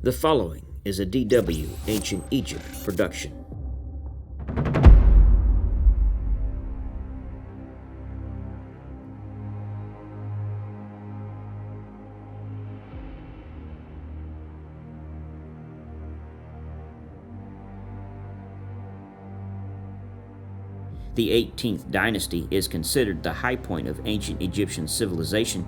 The following is a DW Ancient Egypt production. The 18th dynasty is considered the high point of ancient Egyptian civilization.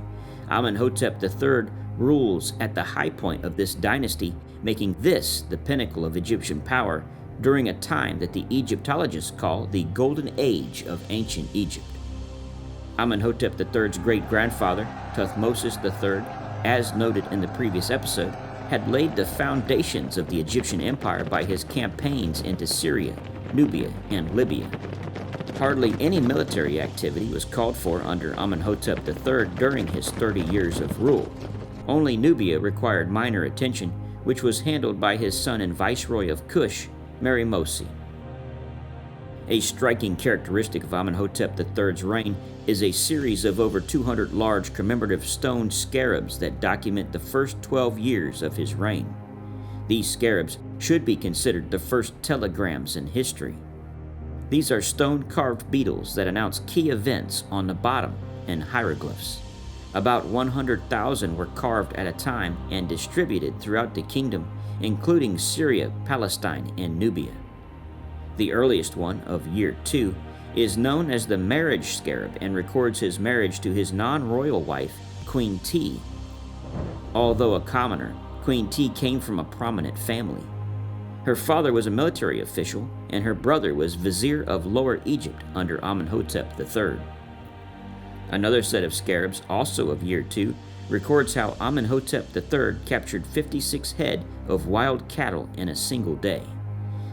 Amenhotep III rules at the high point of this dynasty, making this the pinnacle of Egyptian power during a time that the Egyptologists call the Golden Age of ancient Egypt. Amenhotep III's great-grandfather, Tuthmosis III, as noted in the previous episode, had laid the foundations of the Egyptian empire by his campaigns into Syria, Nubia, and Libya. Hardly any military activity was called for under Amenhotep III during his 30 years of rule. Only Nubia required minor attention, which was handled by his son and viceroy of Kush, Mieroop. A striking characteristic of Amenhotep III's reign is a series of over 200 large commemorative stone scarabs that document the first 12 years of his reign. These scarabs should be considered the first telegrams in history. These are stone-carved beetles that announce key events on the bottom in hieroglyphs. About 100,000 were carved at a time and distributed throughout the kingdom, including Syria, Palestine, and Nubia. The earliest one, of year 2, is known as the marriage scarab and records his marriage to his non-royal wife, Queen T. Although a commoner, Queen T came from a prominent family. Her father was a military official, and her brother was vizier of Lower Egypt under Amenhotep III. Another set of scarabs, also of year 2, records how Amenhotep III captured 56 head of wild cattle in a single day.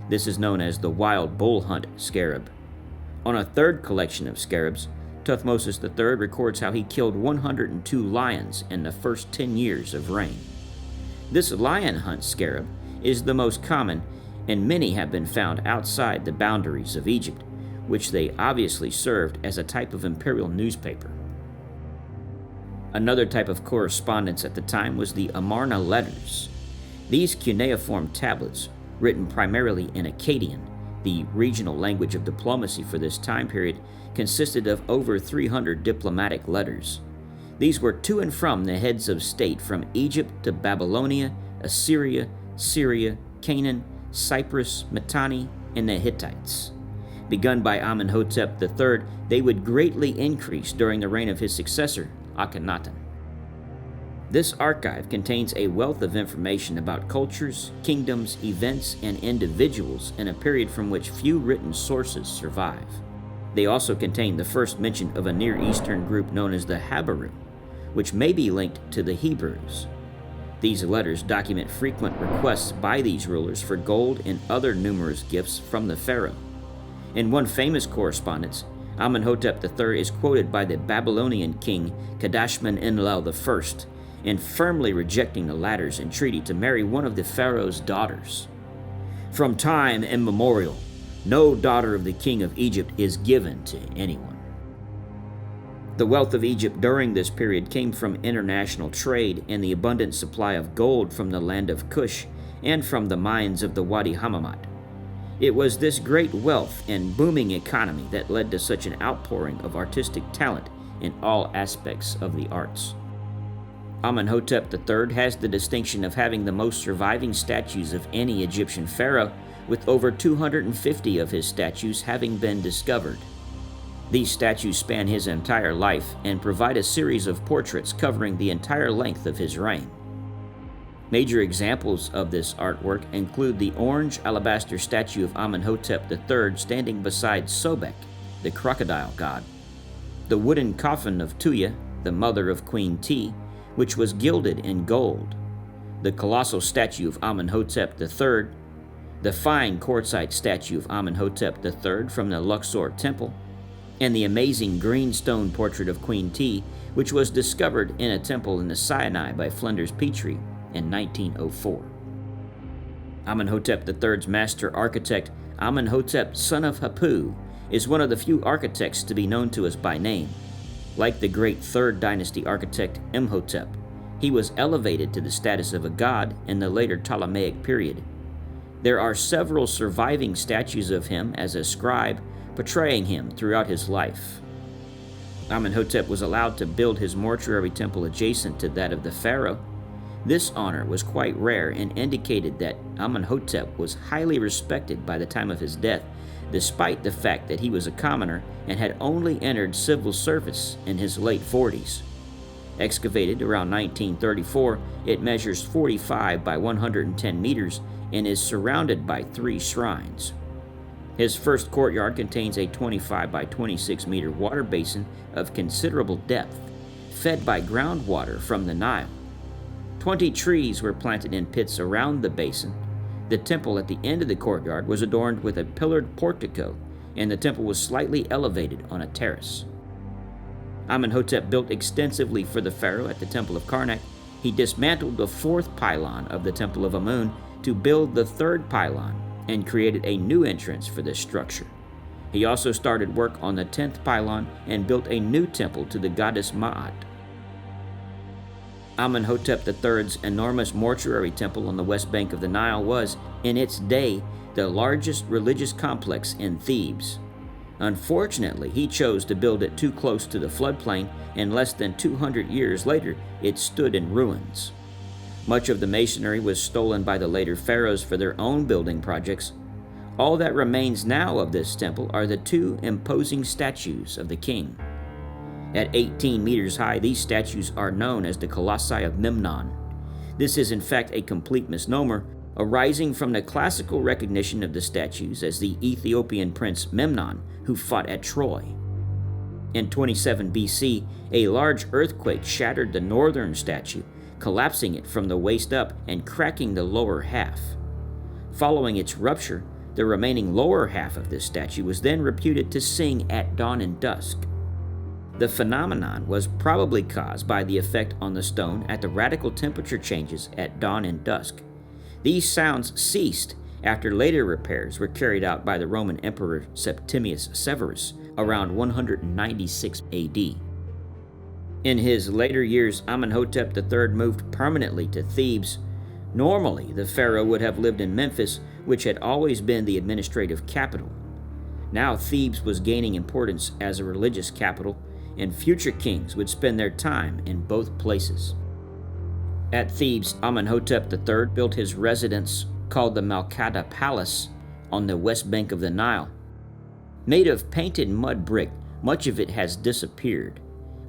This is known as the Wild Bull Hunt scarab. On a third collection of scarabs, Tuthmosis III records how he killed 102 lions in the first 10 years of reign. This lion hunt scarab is the most common, and many have been found outside the boundaries of Egypt, which they obviously served as a type of imperial newspaper. Another type of correspondence at the time was the Amarna letters. These cuneiform tablets, written primarily in Akkadian, the regional language of diplomacy for this time period, consisted of over 300 diplomatic letters. These were to and from the heads of state from Egypt to Babylonia, Assyria, Syria, Canaan, Cyprus, Mitanni, and the Hittites. Begun by Amenhotep III, they would greatly increase during the reign of his successor, Akhenaten. This archive contains a wealth of information about cultures, kingdoms, events, and individuals in a period from which few written sources survive. They also contain the first mention of a Near Eastern group known as the Habaru, which may be linked to the Hebrews. These letters document frequent requests by these rulers for gold and other numerous gifts from the pharaoh. In one famous correspondence, Amenhotep III is quoted by the Babylonian king Kadashman-Enlil I in firmly rejecting the latter's entreaty to marry one of the pharaoh's daughters. From time immemorial, no daughter of the king of Egypt is given to anyone. The wealth of Egypt during this period came from international trade and the abundant supply of gold from the land of Kush and from the mines of the Wadi Hammamat. It was this great wealth and booming economy that led to such an outpouring of artistic talent in all aspects of the arts. Amenhotep III has the distinction of having the most surviving statues of any Egyptian pharaoh, with over 250 of his statues having been discovered. These statues span his entire life and provide a series of portraits covering the entire length of his reign. Major examples of this artwork include the orange alabaster statue of Amenhotep III standing beside Sobek, the crocodile god, the wooden coffin of Tuya, the mother of Queen T, which was gilded in gold, the colossal statue of Amenhotep III, the fine quartzite statue of Amenhotep III from the Luxor Temple, and the amazing green stone portrait of Queen T, which was discovered in a temple in the Sinai by Flinders Petrie in 1904. Amenhotep III's master architect, Amenhotep son of Hapu, is one of the few architects to be known to us by name. Like the great 3rd dynasty architect Imhotep, He was elevated to the status of a god in the later Ptolemaic period. There are several surviving statues of him as a scribe, portraying him throughout his life. Amenhotep was allowed to build his mortuary temple adjacent to that of the pharaoh. This honor was quite rare and indicated that Amenhotep was highly respected by the time of his death, despite the fact that he was a commoner and had only entered civil service in his late 40s. Excavated around 1934, it measures 45 by 110 meters and is surrounded by 3 shrines. His first courtyard contains a 25 by 26 meter water basin of considerable depth, fed by groundwater from the Nile. 20 trees were planted in pits around the basin. The temple at the end of the courtyard was adorned with a pillared portico, and the temple was slightly elevated on a terrace. Amenhotep built extensively for the pharaoh at the Temple of Karnak. He dismantled the 4th pylon of the Temple of Amun to build the 3rd pylon and created a new entrance for this structure. He also started work on the 10th pylon and built a new temple to the goddess Ma'at. Amenhotep III's enormous mortuary temple on the west bank of the Nile was, in its day, the largest religious complex in Thebes. Unfortunately, he chose to build it too close to the floodplain, and less than 200 years later, it stood in ruins. Much of the masonry was stolen by the later pharaohs for their own building projects. All that remains now of this temple are the 2 imposing statues of the king. At 18 meters high, these statues are known as the Colossi of Memnon. This is in fact a complete misnomer, arising from the classical recognition of the statues as the Ethiopian prince Memnon, who fought at Troy. In 27 BC, a large earthquake shattered the northern statue, collapsing it from the waist up and cracking the lower half. Following its rupture, the remaining lower half of this statue was then reputed to sing at dawn and dusk. The phenomenon was probably caused by the effect on the stone at the radical temperature changes at dawn and dusk. These sounds ceased after later repairs were carried out by the Roman Emperor Septimius Severus around 196 AD. In his later years, Amenhotep III moved permanently to Thebes. Normally, the pharaoh would have lived in Memphis, which had always been the administrative capital. Now Thebes was gaining importance as a religious capital, and future kings would spend their time in both places. At Thebes, Amenhotep III built his residence called the Malkada Palace on the west bank of the Nile. Made of painted mud brick, much of it has disappeared.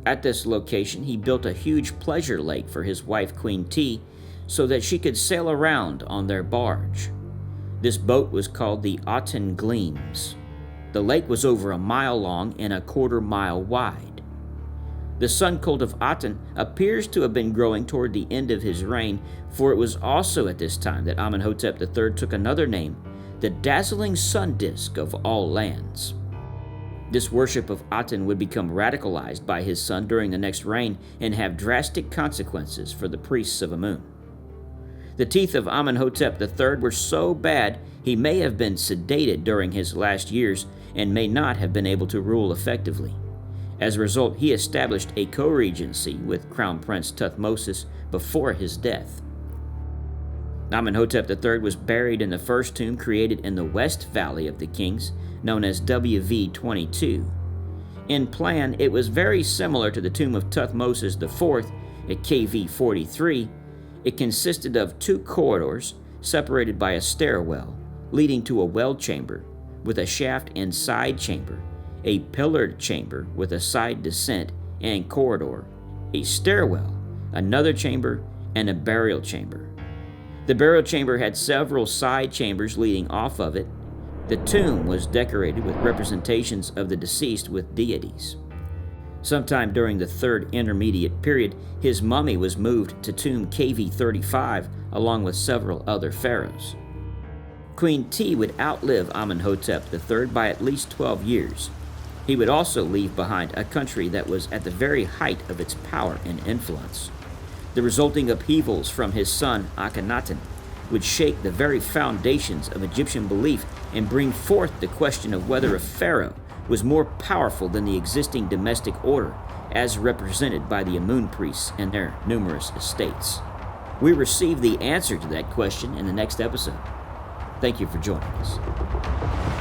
At this location, he built a huge pleasure lake for his wife Queen T so that she could sail around on their barge. This boat was called the Aten Gleams. The lake was over a mile long and a quarter-mile wide. The sun cult of Aten appears to have been growing toward the end of his reign, for it was also at this time that Amenhotep III took another name, the dazzling sun disk of all lands. This worship of Aten would become radicalized by his son during the next reign and have drastic consequences for the priests of Amun. The teeth of Amenhotep III were so bad he may have been sedated during his last years and may not have been able to rule effectively. As a result, he established a co-regency with Crown Prince Tuthmosis before his death. Amenhotep III was buried in the first tomb created in the West Valley of the Kings, known as WV-22. In plan, it was very similar to the tomb of Tuthmosis IV at KV-43. It consisted of 2 corridors separated by a stairwell leading to a well chamber with a shaft and side chamber, a pillared chamber with a side descent and corridor, a stairwell, another chamber, and a burial chamber. The burial chamber had several side chambers leading off of it. The tomb was decorated with representations of the deceased with deities. Sometime during the 3rd Intermediate Period, his mummy was moved to tomb KV-35 along with several other pharaohs. Queen T would outlive Amenhotep III by at least 12 years. He would also leave behind a country that was at the very height of its power and influence. The resulting upheavals from his son Akhenaten would shake the very foundations of Egyptian belief and bring forth the question of whether a pharaoh was more powerful than the existing domestic order as represented by the Amun priests and their numerous estates? We receive the answer to that question in the next episode. Thank you for joining us.